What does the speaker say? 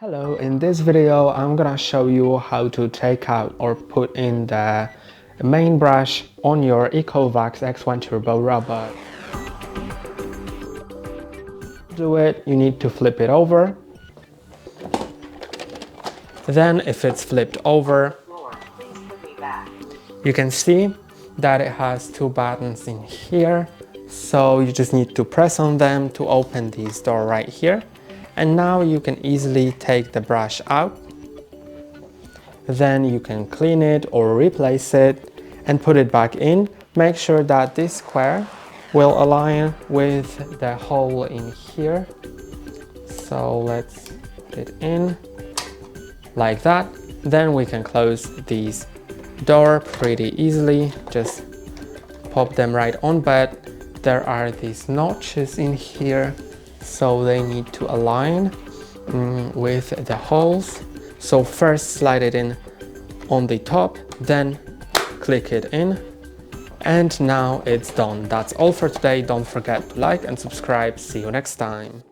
Hello, in this video I'm gonna show you how to take out or put in the main brush on your ECOVACS X1 Turbo robot. To do it, you need to flip it over. Then if it's flipped over, you can see that it has two buttons in here. So you just need to press on them to open this door right here. And now you can easily take the brush out. Then you can clean it or replace it and put it back in. Make sure that this square will align with the hole in here. So let's put it in like that. Then we can close these door pretty easily. Just pop them right on, but there are these notches in here, so they need to align with the holes. So first slide it in on the top, then click it in, and now it's done. That's all for today. Don't forget to like and subscribe. See you next time.